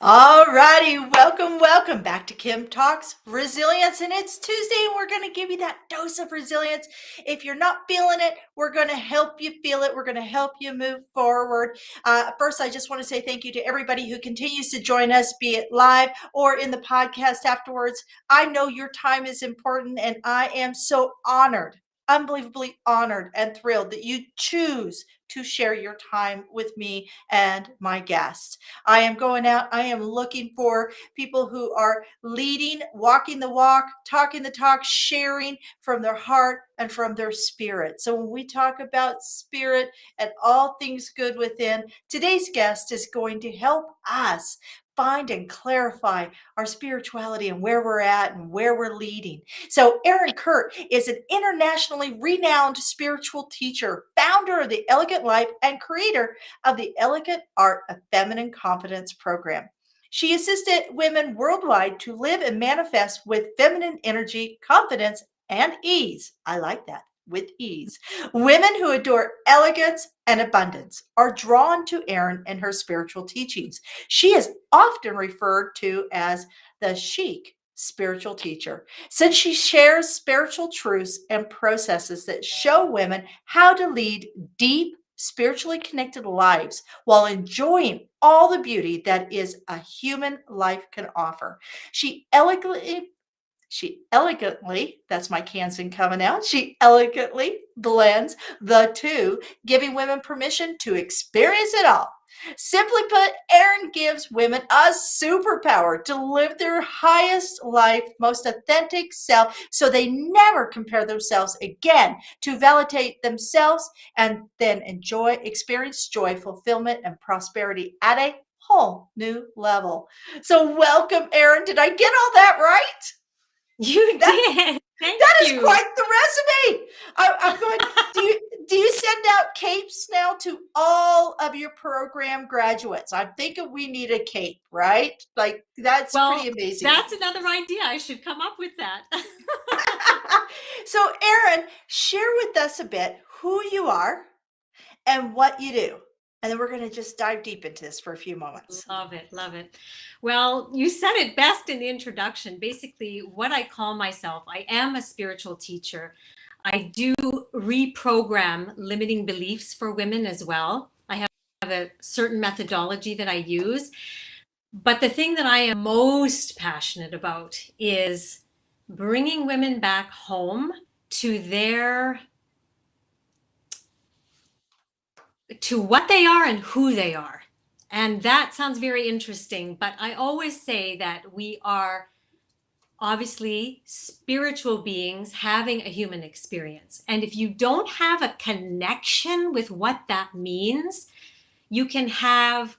All righty, welcome back to Kim Talks Resilience. And it's Tuesday, and we're going to give you that dose of resilience. If you're not feeling it, we're going to help you feel it. We're going to help you move forward. First, I just want to say thank you to everybody who continues to join us, be it live or in the podcast afterwards. I know your time is important, and I am so honored, unbelievably honored and thrilled that you choose to share your time with me and my guests. I am going out. I am looking for people who are leading, walking the walk, talking the talk, sharing from their heart and from their spirit. So when we talk about spirit and all things good within, today's guest is going to help us find and clarify our spirituality and where we're at and where we're leading. So Erin Kurt is an internationally renowned spiritual teacher, founder of the Elegant Life, and creator of the Elegant Art of Feminine Confidence program. She assisted women worldwide to live and manifest with feminine energy, confidence, and ease. I like that. With ease. Women who adore elegance and abundance are drawn to Erin and her spiritual teachings. She is often referred to as the chic spiritual teacher, since she shares spiritual truths and processes that show women how to lead deep, spiritually connected lives while enjoying all the beauty that is a human life can offer. She elegantly that's my Kansan coming out. She elegantly blends the two, giving women permission to experience it all. Simply put, Erin gives women a superpower to live their highest life, most authentic self, so they never compare themselves again, to validate themselves and then experience joy, fulfillment, and prosperity at a whole new level. So, welcome, Erin. Did I get all that right? You That's did. Thank that is you. quite the resume. I'm going. Do you send out capes now to all of your program graduates? I'm thinking we need a cape, right? Like that's Well, pretty amazing. that's another idea. I should come up with that. So, Erin, share with us a bit who you are and what you do, and then we're going to just dive deep into this for a few moments. Love it. Love it. Well, you said it best in the introduction. Basically, what I call myself, I am a spiritual teacher. I do reprogram limiting beliefs for women as well. I have a certain methodology that I use. But the thing that I am most passionate about is bringing women back home to their to what they are and who they are. And that sounds very interesting, but I always say that we are obviously spiritual beings having a human experience. And if you don't have a connection with what that means, you can have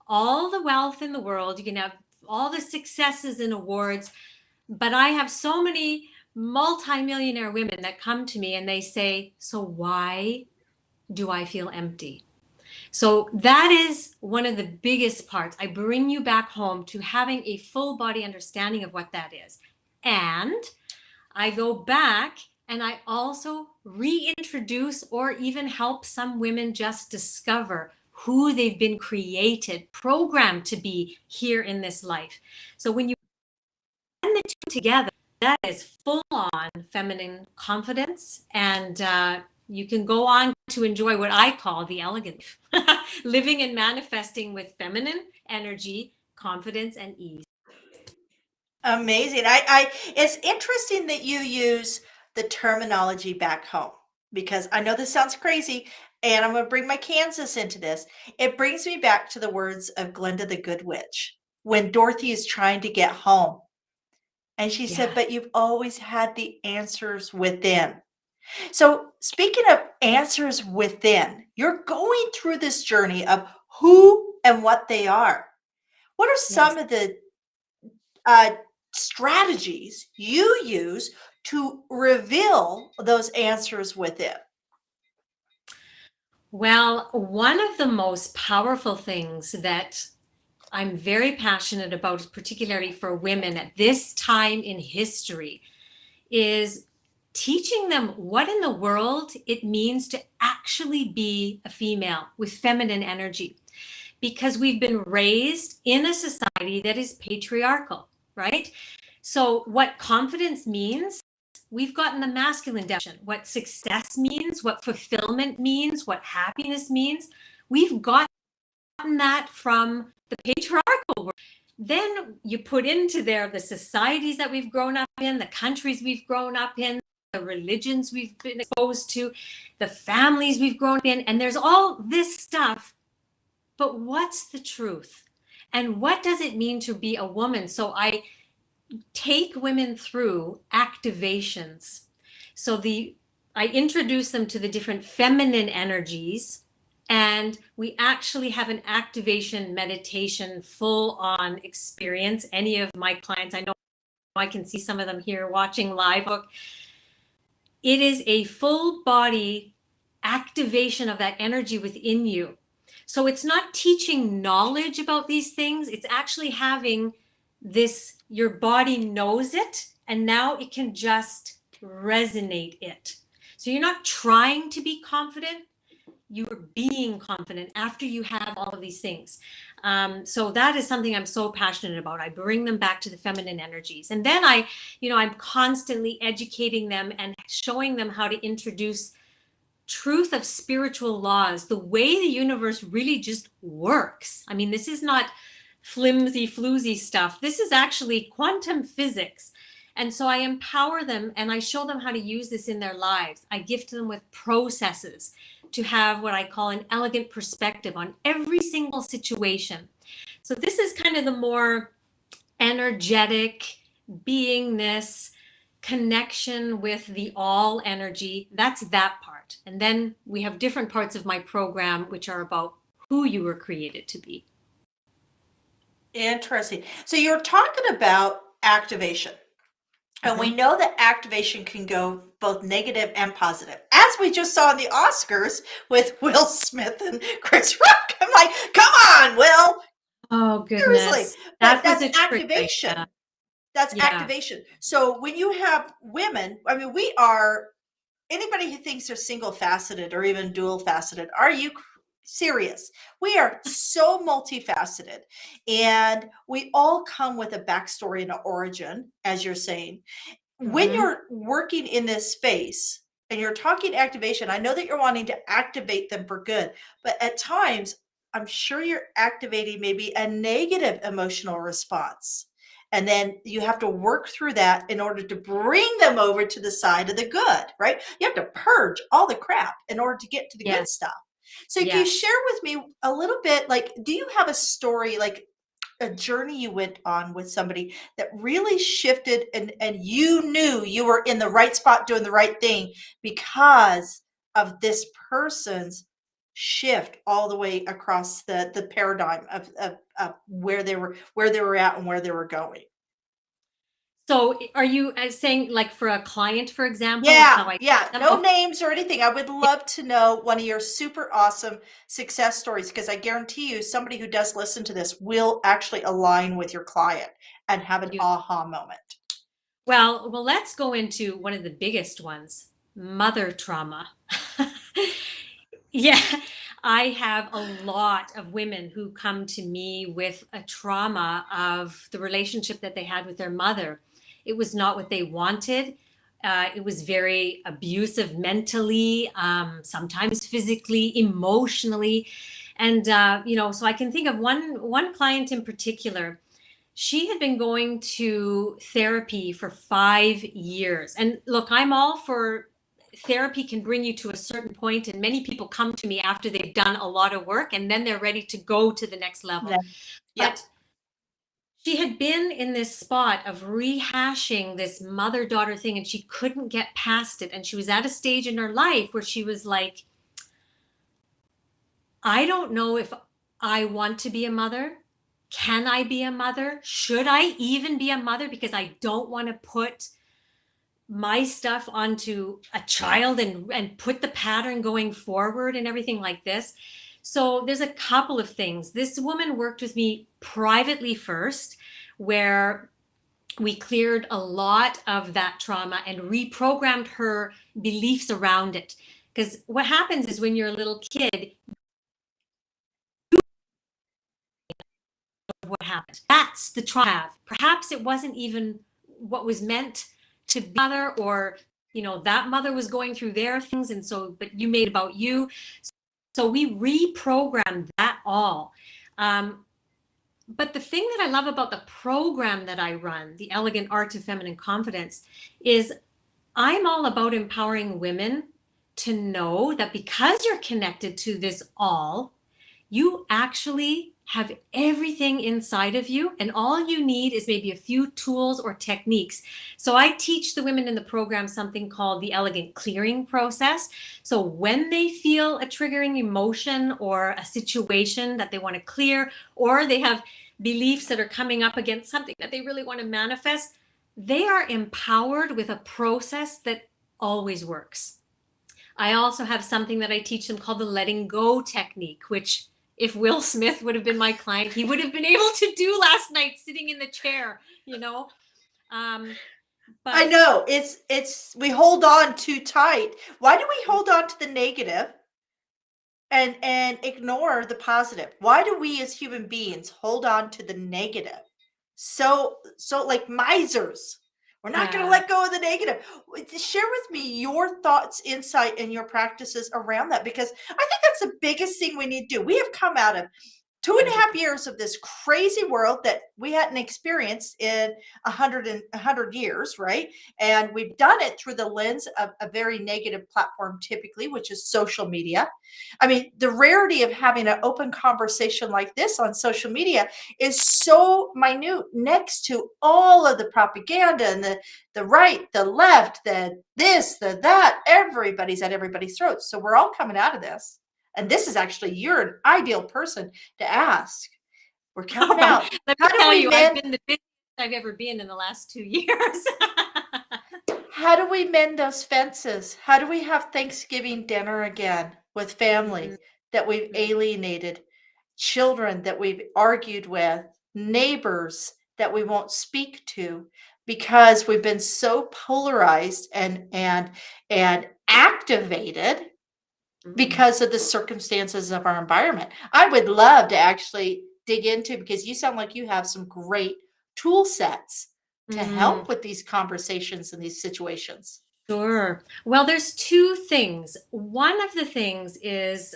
all the wealth in the world, you can have all the successes and awards, but I have so many multimillionaire women that come to me and they say, "So why do I feel empty?" So that is one of the biggest parts. I bring you back home to having a full body understanding of what that is. And I go back and I also reintroduce or even help some women just discover who they've been created, programmed to be here in this life. So when you blend the two together, that is full on feminine confidence. And you can go on to enjoy what I call the elegant living and manifesting with feminine energy, confidence, and ease. Amazing. I it's interesting that you use the terminology back home because I know this sounds crazy and I'm going to bring my Kansas into this. It brings me back to the words of Glenda the Good Witch when Dorothy is trying to get home. And she said, Yeah. "But you've always had the answers within." So, speaking of answers within, you're going through this journey of who and what they are. What are Yes. some of the uh, strategies you use to reveal those answers within? Well, one of the most powerful things that I'm very passionate about, particularly for women at this time in history, is teaching them what in the world it means to actually be a female with feminine energy. because we've been raised in a society that is patriarchal, right? So what confidence means, we've gotten the masculine definition. What success means, what fulfillment means, what happiness means, we've gotten that from the patriarchal world. Then you put into there the societies that we've grown up in, the countries we've grown up in, the religions we've been exposed to, the families we've grown up in, and there's all this stuff. But what's the truth? And what does it mean to be a woman? So I take women through activations. So I introduce them to the different feminine energies, and we actually have an activation meditation full on experience. Any of my clients, I know I can see some of them here watching live. It is a full body activation of that energy within you. So it's not teaching knowledge about these things. It's actually having this, your body knows it, and now it can just resonate it. So you're not trying to be confident, you're being confident after you have all of these things. So that is something I'm so passionate about. I bring them back to the feminine energies. And then I'm constantly educating them and showing them how to introduce truth of spiritual laws, the way the universe really just works. I mean, this is not flimsy, floozy stuff. This is actually quantum physics. And so I empower them and I show them how to use this in their lives. I gift them with processes to have what I call an elegant perspective on every single situation. So this is kind of the more energetic beingness, connection with the all energy. That's that part. And then we have different parts of my program which are about who you were created to be. Interesting. So you're talking about activation. And we know that activation can go both negative and positive. As we just saw in the Oscars with Will Smith and Chris Rock. I'm like, come on, Will. Oh, goodness. Seriously. But that's activation. Like that's activation. So when you have women, I mean, we are, anybody who thinks they're single faceted or even dual faceted, are you serious? We are so multifaceted, and we all come with a backstory and an origin, as you're saying. When you're working in this space and you're talking activation, I know that you're wanting to activate them for good, but at times I'm sure you're activating maybe a negative emotional response. And then you have to work through that in order to bring them over to the side of the good, right? You have to purge all the crap in order to get to the good stuff. So can you share with me a little bit, like, do you have a story, like a journey you went on with somebody that really shifted and you knew you were in the right spot doing the right thing because of this person's shift all the way across the paradigm of where they were at and where they were going? So are you saying like for a client, for example? Yeah. No names or anything. I would love to know one of your super awesome success stories, because I guarantee you somebody who does listen to this will actually align with your client and have an aha moment. Well, let's go into one of the biggest ones, mother trauma. Yeah, I have a lot of women who come to me with a trauma of the relationship that they had with their mother. It was not what they wanted. It was very abusive mentally, sometimes physically, emotionally. And, so I can think of one client in particular. She had been going to therapy for 5 years. And look, I'm all for therapy can bring you to a certain point, and many people come to me after they've done a lot of work and then they're ready to go to the next level. But she had been in this spot of rehashing this mother-daughter thing, and she couldn't get past it. And she was at a stage in her life where she was like, I don't know if I want to be a mother. Can I be a mother? Should I even be a mother? Because I don't want to put my stuff onto a child and put the pattern going forward and everything like this. So there's a couple of things. This woman worked with me privately first, where we cleared a lot of that trauma and reprogrammed her beliefs around it. Because what happens is when you're a little kid, what happened. That's the trauma. Perhaps it wasn't even what was meant to be mother, or that mother was going through their things, and so but you made about you. So we reprogrammed that all. But the thing that I love about the program that I run, the Elegant Art of Feminine Confidence, is I'm all about empowering women to know that because you're connected to this all, you actually have everything inside of you, and all you need is maybe a few tools or techniques. So I teach the women in the program something called the elegant clearing process. So when they feel a triggering emotion or a situation that they want to clear, or they have beliefs that are coming up against something that they really want to manifest, they are empowered with a process that always works. I also have something that I teach them called the letting go technique, which if Will Smith would have been my client, he would have been able to do last night sitting in the chair, But I know it's we hold on too tight. Why do we hold on to the negative and ignore the positive? Why do we as human beings hold on to the negative? So like misers. We're not going to let go of the negative. Share with me your thoughts, insight, and your practices around that, because I think that's the biggest thing we need to do. We have come out of 2.5 years of this crazy world that we hadn't experienced in 100 years, right? And we've done it through the lens of a very negative platform, typically, which is social media. I mean, the rarity of having an open conversation like this on social media is so minute next to all of the propaganda and the right, the left, the this, the that. Everybody's at everybody's throats. So we're all coming out of this. And this is actually, you're an ideal person to ask. We're coming out. Let me How do tell we you, mend? I've been the busiest I've ever been in the last 2 years. How do we mend those fences? How do we have Thanksgiving dinner again with family that we've alienated, children that we've argued with, neighbors that we won't speak to because we've been so polarized and activated because of the circumstances of our environment? I would love to actually dig into, because you sound like you have some great tool sets to help with these conversations and these situations. Sure. Well, there's two things. One of the things is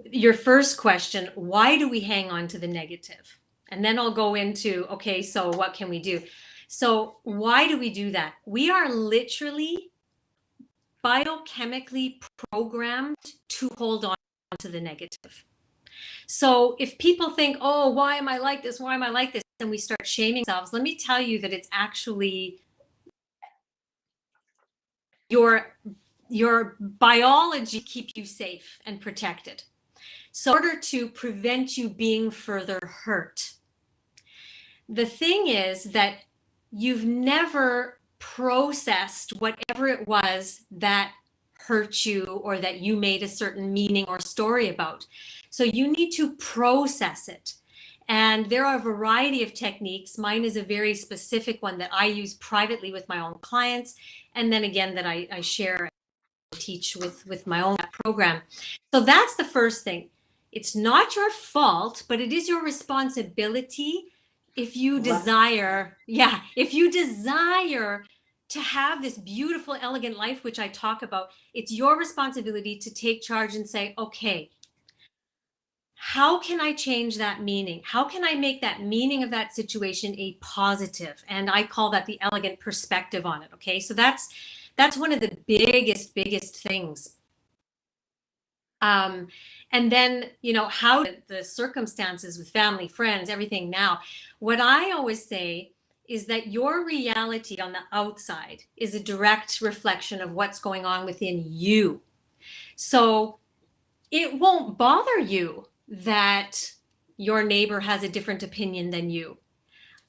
your first question, why do we hang on to the negative? And then I'll go into, okay, so what can we do? So why do we do that? We are literally biochemically programmed to hold on to the negative. So if people think, oh, why am I like this? Why am I like this? And we start shaming ourselves, let me tell you that it's actually your biology keep you safe and protected. So in order to prevent you being further hurt. The thing is that you've never processed whatever it was that hurt you or that you made a certain meaning or story about. So you need to process it. And there are a variety of techniques. Mine is a very specific one that I use privately with my own clients. And then again, that I share and teach with my own program. So that's the first thing. It's not your fault, but it is your responsibility if you desire, if you desire to have this beautiful, elegant life, which I talk about, it's your responsibility to take charge and say, okay, how can I change that meaning? How can I make that meaning of that situation a positive? And I call that the elegant perspective on it. Okay, so that's one of the biggest things. And then, how the circumstances with family, friends, everything now. What I always say is that your reality on the outside is a direct reflection of what's going on within you. So it won't bother you that your neighbor has a different opinion than you,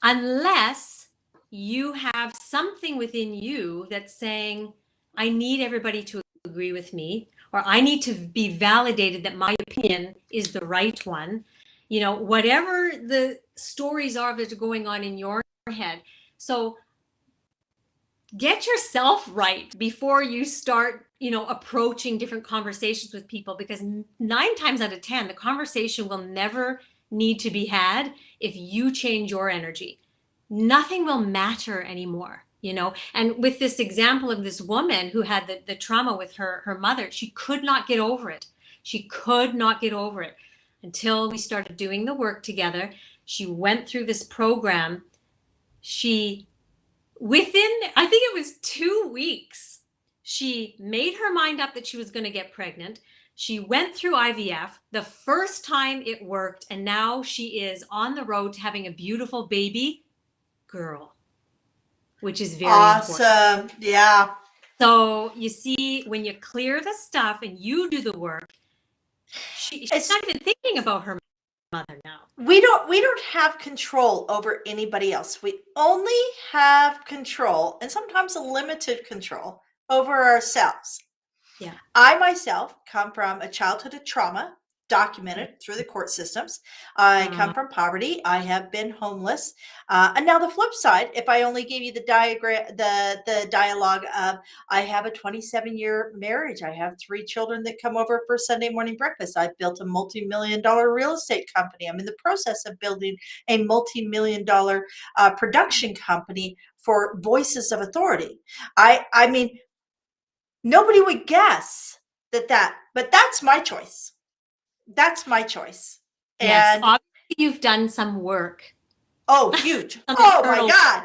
unless you have something within you that's saying, I need everybody to agree with me, or I need to be validated that my opinion is the right one. Whatever the stories are that are going on in your head. So get yourself right before you start, approaching different conversations with people, because 9 times out of 10, the conversation will never need to be had if you change your energy. Nothing will matter anymore, And with this example of this woman who had the trauma with her mother, she could not get over it. She could not get over it until we started doing the work together. She went through this program. She Within, I think it was 2 weeks, she made her mind up that she was going to get pregnant. She went through IVF. The first time it worked, and now she is on the road to having a beautiful baby girl, which is very important. Awesome. Yeah. So you see, when you clear the stuff and you do the work, she's not even thinking about her mother now. We don't have control over anybody else. We only have control, and sometimes a limited control, over ourselves. Yeah. I myself come from a childhood of trauma, documented through the court systems. I come from poverty. I have been homeless. And now the flip side, if I only gave you the dialogue of, I have a 27-year marriage. I have 3 children that come over for Sunday morning breakfast. I've built a multi-million-dollar real estate company. I'm in the process of building a multi-million-dollar production company for Voices of Authority. I mean, nobody would guess that, but that's my choice. That's my choice. Yes, And obviously you've done some work. oh, huge. Oh my God.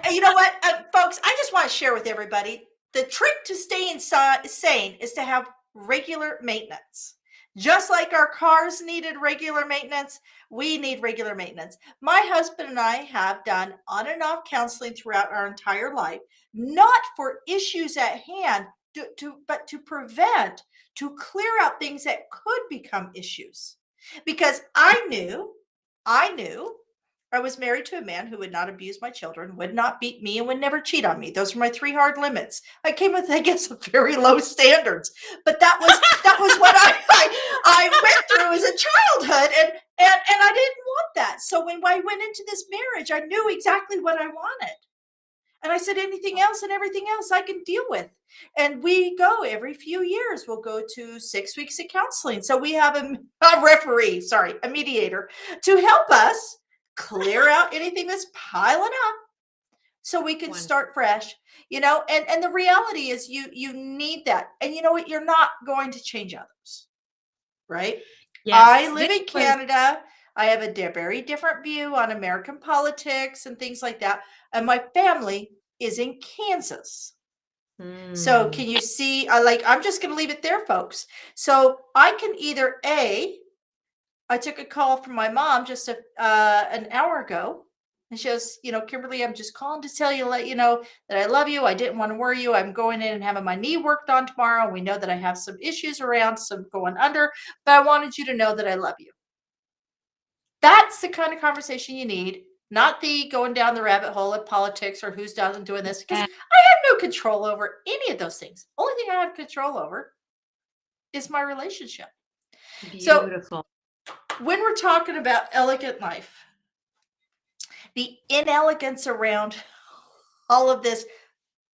And you know what, folks, I just want to share with everybody, the trick to staying sane is to have regular maintenance. Just like our cars needed regular maintenance, we need regular maintenance. My husband and I have done on and off counseling throughout our entire life, not for issues at hand, but to prevent, to clear out things that could become issues. Because I knew I was married to a man who would not abuse my children, would not beat me, and would never cheat on me. Those were my 3 hard limits. I came with, I guess, very low standards, but that was what I went through as a childhood, and I didn't want that. So when I went into this marriage, I knew exactly what I wanted. And I said, anything else and everything else I can deal with. And we go every few years. We'll go to 6 weeks of counseling. So we have a mediator, to help us clear out anything that's piling up so we can start fresh, and the reality is you need that. And you know what? You're not going to change others, right? Yes, I live in Canada. I have a very different view on American politics and things like that. And my family is in Kansas. So can you see, I'm just going to leave it there, folks. So I can either I took a call from my mom just an hour ago, and she goes, Kimberly, I'm just calling to tell you, let you know that I love you. I didn't want to worry you. I'm going in and having my knee worked on tomorrow. We know that I have some issues around, some going under, but I wanted you to know that I love you. That's the kind of conversation you need, not the going down the rabbit hole of politics or who's doing this, because I have no control over any of those things. Only thing I have control over is my relationship. Beautiful. So when we're talking about elegant life, the inelegance around all of this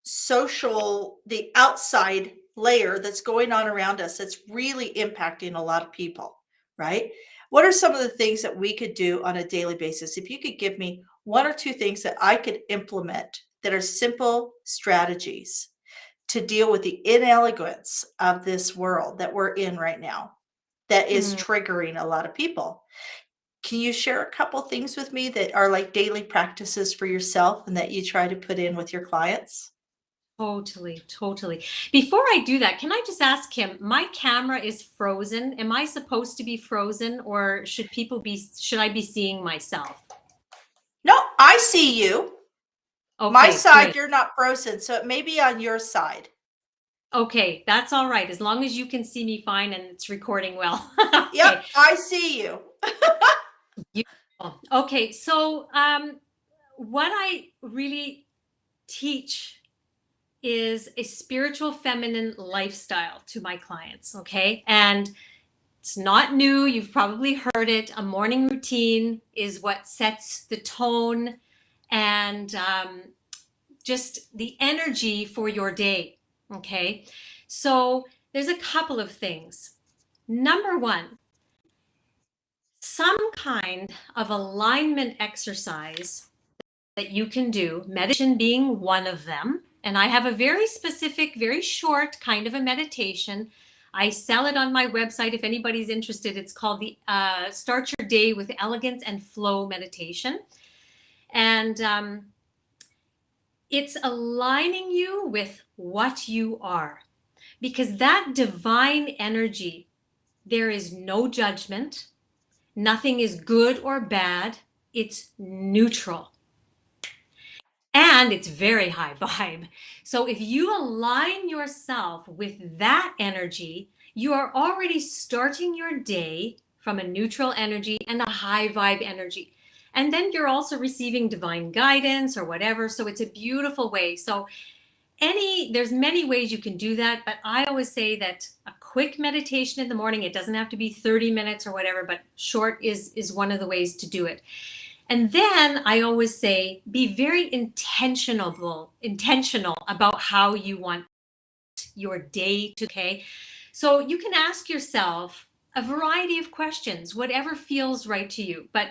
social, the outside layer that's going on around us, that's really impacting a lot of people, right? What are some of the things that we could do on a daily basis? If you could give me 1 or 2 things that I could implement that are simple strategies to deal with the inelegance of this world that we're in right now, that is triggering a lot of people. Can you share a couple things with me that are like daily practices for yourself and that you try to put in with your clients? Totally. Before I do that, can I just ask him, my camera is frozen. Am I supposed to be frozen, or should I be seeing myself? No, I see you. Okay, my side, good. You're not frozen, so it may be on your side. Okay, that's all right. As long as you can see me fine and it's recording well. Okay. Yep, I see you. Beautiful. Okay, so what I really teach is a spiritual feminine lifestyle to my clients, okay? And it's not new. You've probably heard it. A morning routine is what sets the tone and just the energy for your day. Okay. So there's a couple of things. Number one, some kind of alignment exercise that you can do, meditation being one of them. And I have a very specific, very short kind of a meditation. I sell it on my website if anybody's interested. It's called the Start Your Day with Elegance and Flow meditation. And it's aligning you with what you are, because that divine energy, there is no judgment. Nothing is good or bad. It's neutral. And it's very high vibe. So if you align yourself with that energy, you are already starting your day from a neutral energy and a high vibe energy. And then you're also receiving divine guidance or whatever. So it's a beautiful way. So there's many ways you can do that, but I always say that a quick meditation in the morning, it doesn't have to be 30 minutes or whatever, but short is one of the ways to do it. And then I always say, be very intentional about how you want your day to, okay? So you can ask yourself a variety of questions, whatever feels right to you. But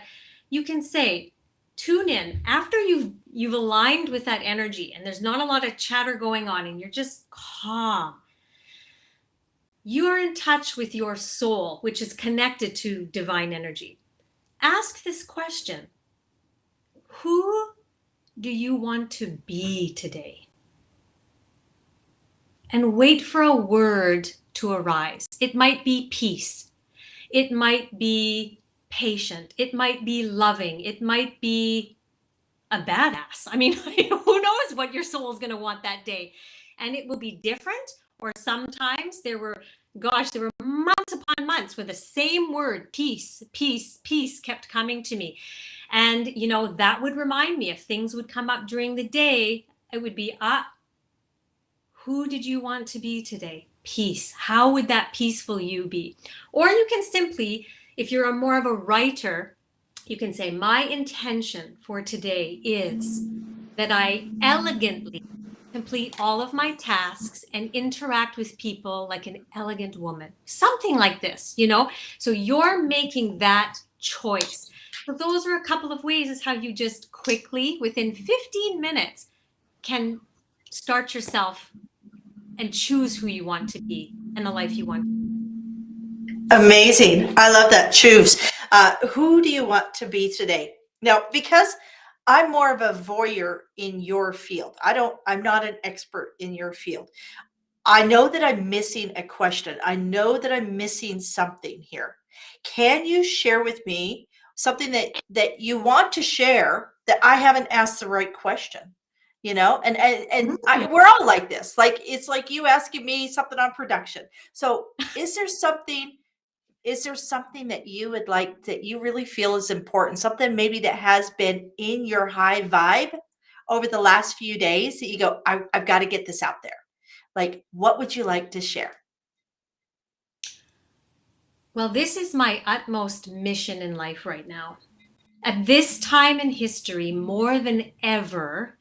you can say, tune in after you've aligned with that energy and there's not a lot of chatter going on and you're just calm. You are in touch with your soul, which is connected to divine energy. Ask this question. Who do you want to be today? And wait for a word to arise. It might be peace. It might be patient. It might be loving. It might be a badass. I mean, who knows what your soul is going to want that day. And it will be different. Or sometimes there were months upon months where the same word, peace, peace, peace, kept coming to me. And, that would remind me if things would come up during the day, it would be, who did you want to be today? Peace. How would that peaceful you be? Or you can simply, if you're more of a writer, you can say, my intention for today is that I elegantly complete all of my tasks and interact with people like an elegant woman. Something like this, So you're making that choice. So those are a couple of ways is how you just quickly, within 15 minutes, can start yourself and choose who you want to be and the life you want. Amazing. I love that. Choose. Who do you want to be today? Now, because I'm more of a voyeur in your field. I'm not an expert in your field. I know that I'm missing a question. I know that I'm missing something here. Can you share with me something that you want to share that I haven't asked the right question? We're all like this. Like it's like you asking me something on production. So, is there something that you would like that you really feel is important? Something maybe that has been in your high vibe over the last few days that you go, I've got to get this out there. Like, what would you like to share? Well, this is my utmost mission in life right now. At this time in history, more than ever,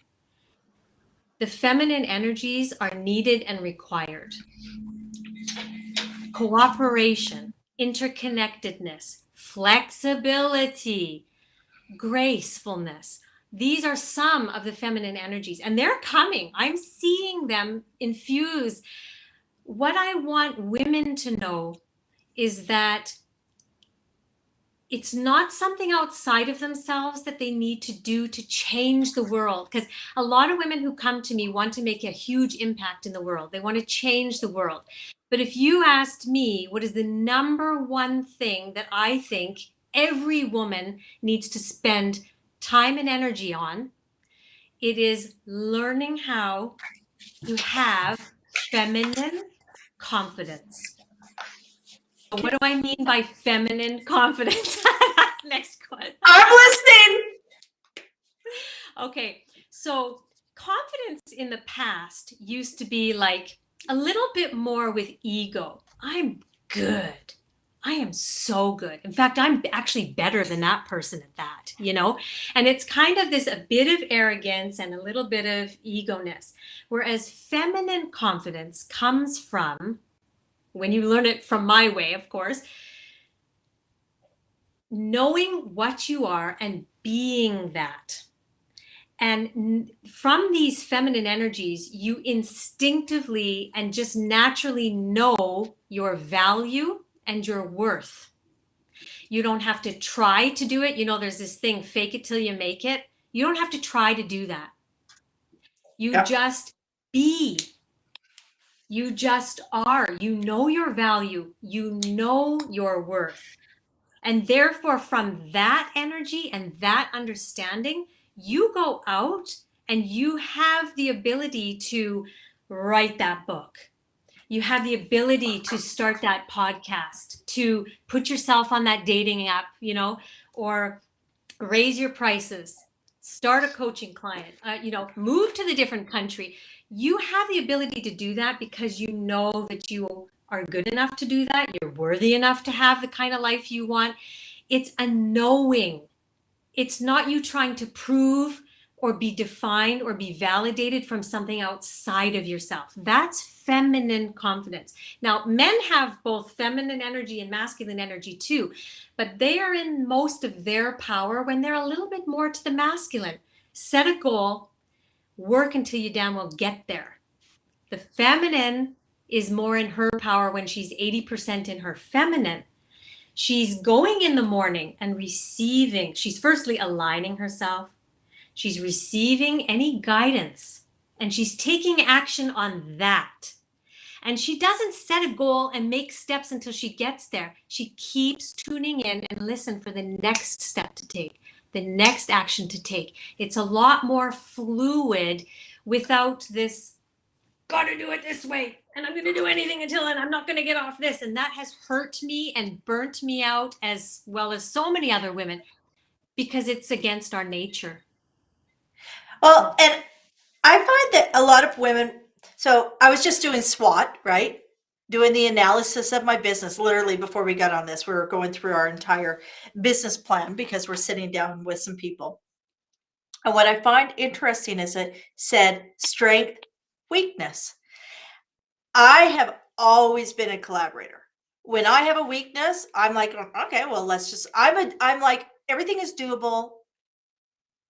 the feminine energies are needed and required. Cooperation, interconnectedness, flexibility, gracefulness. These are some of the feminine energies, and they're coming. I'm seeing them infuse. What I want women to know is that it's not something outside of themselves that they need to do to change the world. Because a lot of women who come to me want to make a huge impact in the world. They want to change the world. But if you asked me, what is the number one thing that I think every woman needs to spend time and energy on, it is learning how to have feminine confidence. So what do I mean by feminine confidence? Next question. I'm listening. Okay, so confidence in the past used to be like a little bit more with ego. I'm good. I am so good. In fact, I'm actually better than that person at that, you know? And it's kind of this a bit of arrogance and a little bit of ego-ness. Whereas feminine confidence comes from, when you learn it from my way, of course, knowing what you are and being that. And from these feminine energies, you instinctively and just naturally know your value and your worth. You don't have to try to do it. You know, there's this thing, fake it till you make it. You don't have to try to do that. You Yep. just be. You just are. You know your value. You know your worth. And therefore, from that energy and that understanding, you go out and you have the ability to write that book. You have the ability to start that podcast, to put yourself on that dating app, you know, or raise your prices, start a coaching client, move to the different country. You have the ability to do that because you know that you are good enough to do that. You're worthy enough to have the kind of life you want. It's a knowing. It's not you trying to prove or be defined or be validated from something outside of yourself. That's feminine confidence. Now, men have both feminine energy and masculine energy too, but they are in most of their power when they're a little bit more to the masculine. Set a goal, work until you damn well get there. The feminine is more in her power when she's 80% in her feminine. She's going in the morning and receiving. She's firstly aligning herself. She's receiving any guidance and she's taking action on that. And she doesn't set a goal and make steps until she gets there. She keeps tuning in and listen for the next step to take, the next action to take. It's a lot more fluid without this got to do it this way and I'm going to do anything until I'm not going to get off this. And that has hurt me and burnt me out as well as so many other women because it's against our nature. Well, and I find that a lot of women, so I was just doing SWOT, right? Doing the analysis of my business literally before we got on this. We were going through our entire business plan because we're sitting down with some people. And what I find interesting is it said strength, weakness. I have always been a collaborator. When I have a weakness, I'm like, okay, well, I'm like, everything is doable.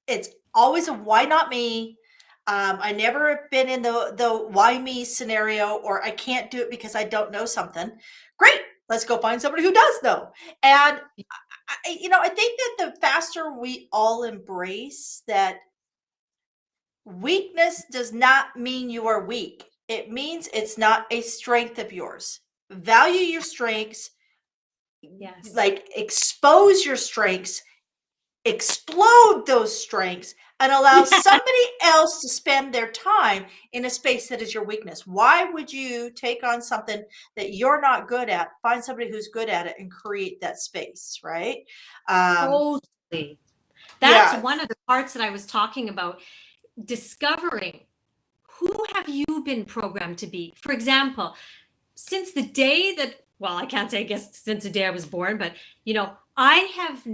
It's always a why not me. I never have been in the why me scenario or I can't do it because I don't know something. Great. Let's go find somebody who does know. And I think that the faster we all embrace that weakness does not mean you are weak. It means it's not a strength of yours. Value your strengths, Yes. like expose your strengths, explode those strengths, and allow somebody else to spend their time in a space that is your weakness. Why would you take on something that you're not good at? Find somebody who's good at it and create that space, right? Totally. That's Yeah. one of the parts that I was talking about. Discovering who have you been programmed to be. For example, since the day that, well, I can't say, I guess since the day I was born, but I have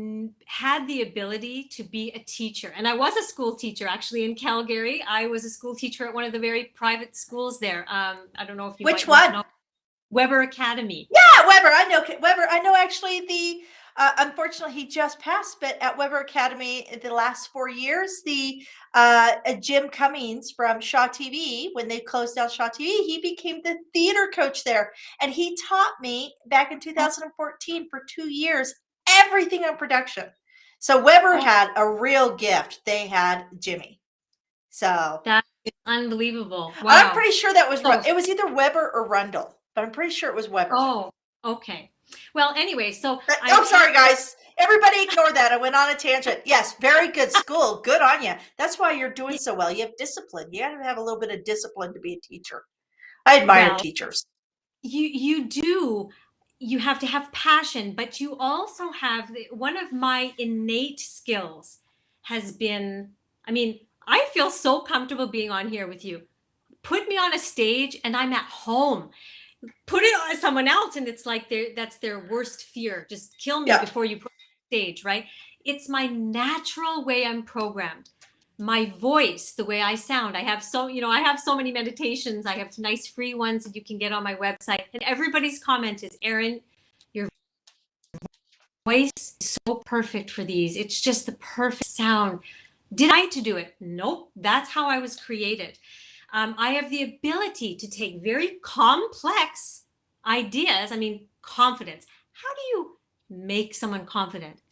had the ability to be a teacher. And I was a school teacher actually in Calgary. I was a school teacher at one of the very private schools there. I don't know if you Which might one? know Weber Academy. Yeah, Weber. I know Weber. I know actually unfortunately he just passed, but at Weber Academy in the last 4 years, the Jim Cummings from Shaw TV, when they closed down Shaw TV, he became the theater coach there. And he taught me back in 2014 for 2 years, everything on production. So Weber Oh, had a real gift. They had Jimmy. So that is unbelievable. I'm Wow. pretty sure that was, So it was either Weber or Rundle, but I'm pretty sure it was Weber. Oh, okay. Well, anyway, so Oh, I've sorry, had guys. Everybody ignore that. I went on a tangent. Yes, very good school. Good on you. That's why you're doing so well. You have discipline. You got to have a little bit of discipline to be a teacher. I admire well, teachers. you do. You have to have passion, but you also have one of my innate skills has been, I mean, I feel so comfortable being on here with you. Put me on a stage and I'm at home. put it on someone else, and it's like that's their worst fear. Just kill me Yeah. before you put me on stage, right? It's my natural way I'm programmed. My voice, the way I sound. I have so many meditations. I have nice free ones that you can get on my website. And everybody's comment is, Erin, your voice is so perfect for these. It's just the perfect sound. Did I to do it? Nope. That's how I was created. I have the ability to take very complex ideas. I mean, confidence. How do you make someone confident?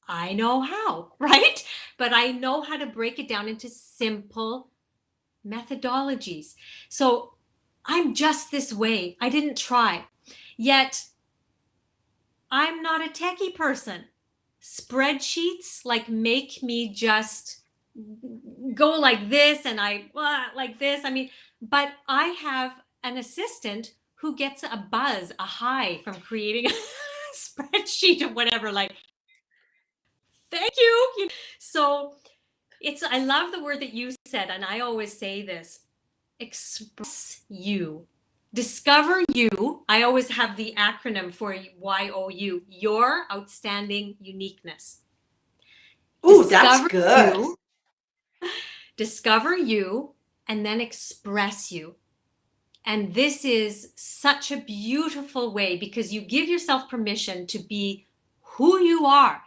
I know how, right? But I know how to break it down into simple methodologies. So I'm just this way. I didn't try. Yet I'm not a techie person. Spreadsheets like make me just go like this and I like this. I mean, but I have an assistant who gets a buzz, a high from creating a spreadsheet of whatever. Like, thank you. So I love the word that you said, and I always say this: express you. Discover you. I always have the acronym for YOU, your outstanding uniqueness. Ooh, that's good. You, discover you, and then express you. And this is such a beautiful way because you give yourself permission to be who you are.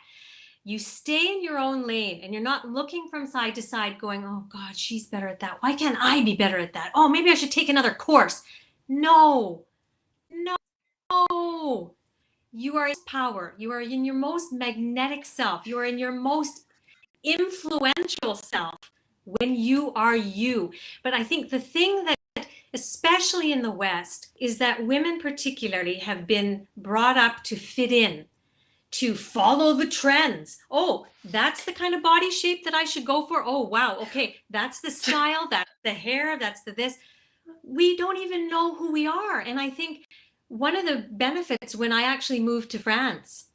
You stay in your own lane and you're not looking from side to side going, oh God, she's better at that. Why can't I be better at that? Oh, maybe I should take another course. No, no. You are in power. You are in your most magnetic self. You are in your most influential self when you are you. But I think the thing that, especially in the West, is that women particularly have been brought up to fit in, to follow the trends. Oh, that's the kind of body shape that I should go for. Oh, wow. Okay. That's the style. That's the hair. That's the this. We don't even know who we are. And I think one of the benefits when I actually moved to France,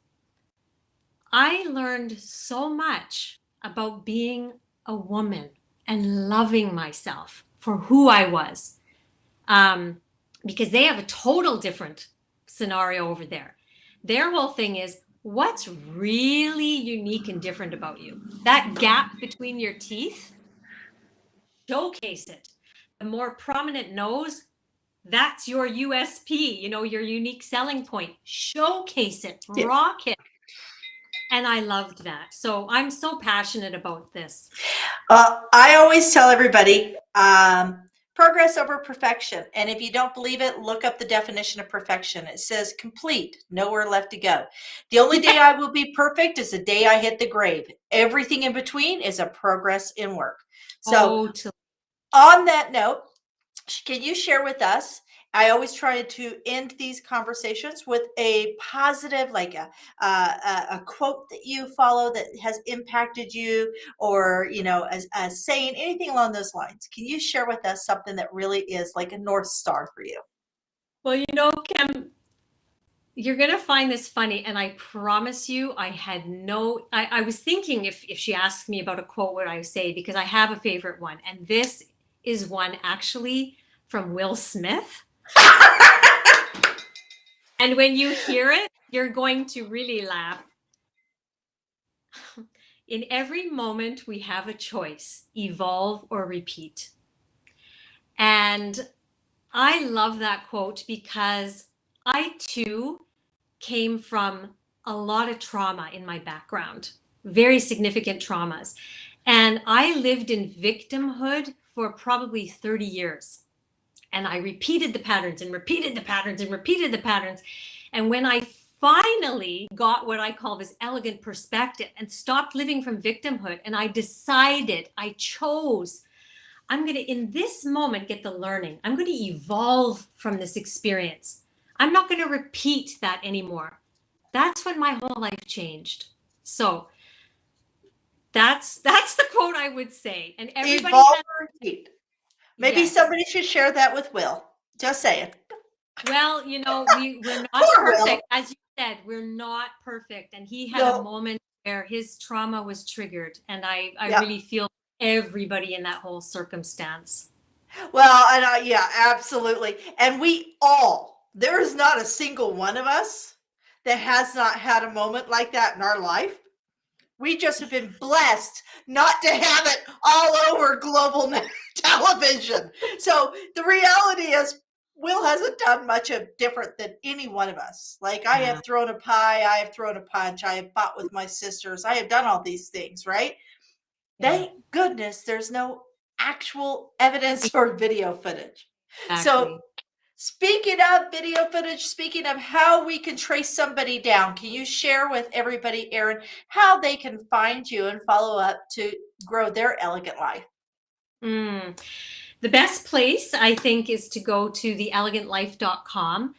I learned so much about being a woman and loving myself for who I was. Because they have a total different scenario over there. Their whole thing is what's really unique and different about you. That gap between your teeth, showcase it. The more prominent nose, that's your USP, your unique selling point. Showcase it, Yeah. rock it. And I loved that. So I'm so passionate about this. I always tell everybody progress over perfection. And if you don't believe it, look up the definition of perfection. It says complete, nowhere left to go. The only day I will be perfect is the day I hit the grave. Everything in between is a progress in work. So, on that note, can you share with us? I always try to end these conversations with a positive, like a quote that you follow that has impacted you, or a saying, anything along those lines. Can you share with us something that really is like a North Star for you? Well, Kim, you're going to find this funny. And I promise you, I was thinking if she asked me about a quote, what I would say, because I have a favorite one. And this is one actually from Will Smith. And when you hear it, you're going to really laugh. In every moment, we have a choice: evolve or repeat. And I love that quote because I too came from a lot of trauma in my background, very significant traumas. And I lived in victimhood for probably 30 years. And I repeated the patterns and repeated the patterns and repeated the patterns. And when I finally got what I call this elegant perspective and stopped living from victimhood, and I chose, I'm going to, in this moment, get the learning. I'm going to evolve from this experience. I'm not going to repeat that anymore. That's when my whole life changed. So that's the quote I would say. And everybody Evolve has, or repeat. Maybe yes. somebody should share that with Will. Just saying. Well, we're not Poor perfect. Will. As you said, we're not perfect. And he had a No. moment where his trauma was triggered. And I Yeah. really feel everybody in that whole circumstance. Well, and yeah, absolutely. And there is not a single one of us that has not had a moment like that in our life. We just have been blessed not to have it all over global television. So the reality is, Will hasn't done much of different than any one of us. Like, I Yeah. have thrown a pie, I have thrown a punch, I have fought with my sisters, I have done all these things, right? Yeah. Thank goodness there's no actual evidence or video footage. So, Exactly. speaking of video footage, speaking of how we can trace somebody down, can you share with everybody, Erin, how they can find you and follow up to grow their elegant life? Mm. The best place, I think, is to go to theelegantlife.com.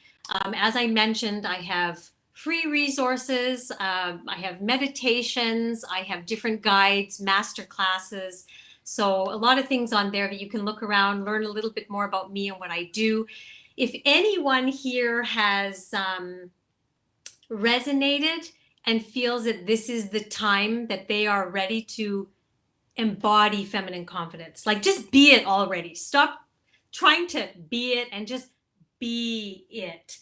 As I mentioned, I have free resources, I have meditations, I have different guides, master classes. So, a lot of things on there that you can look around, learn a little bit more about me and what I do. If anyone here has resonated and feels that this is the time that they are ready to embody feminine confidence. Like, just be it already. Stop trying to be it and just be it.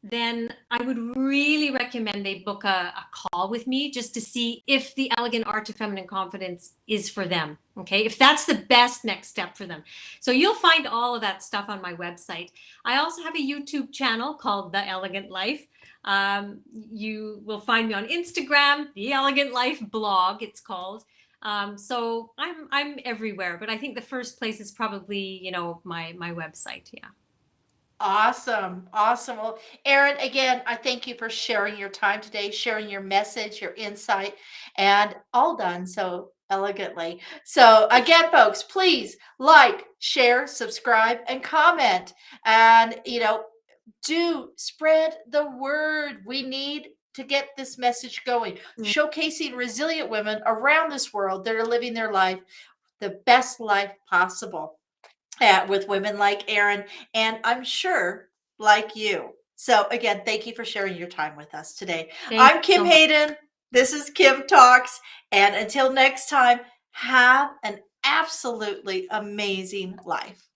Then I would really recommend they book a call with me just to see if the elegant art of feminine confidence is for them. Okay. If that's the best next step for them. So you'll find all of that stuff on my website. I also have a YouTube channel called The Elegant Life. You will find me on Instagram, The Elegant Life blog, it's called. So I'm everywhere, but I think the first place is probably, my website. Yeah. Awesome. Awesome. Well, Erin, again, I thank you for sharing your time today, sharing your message, your insight, and all done so elegantly. So, again, folks, please like, share, subscribe, and comment. And, do spread the word. We need to get this message going, Mm. showcasing resilient women around this world that are living their life the best life possible, with women like Erin, and I'm sure like you. So, again, thank you for sharing your time with us today. Thank I'm you Kim so much. Hayden. This is Kim Talks. And until next time, have an absolutely amazing life.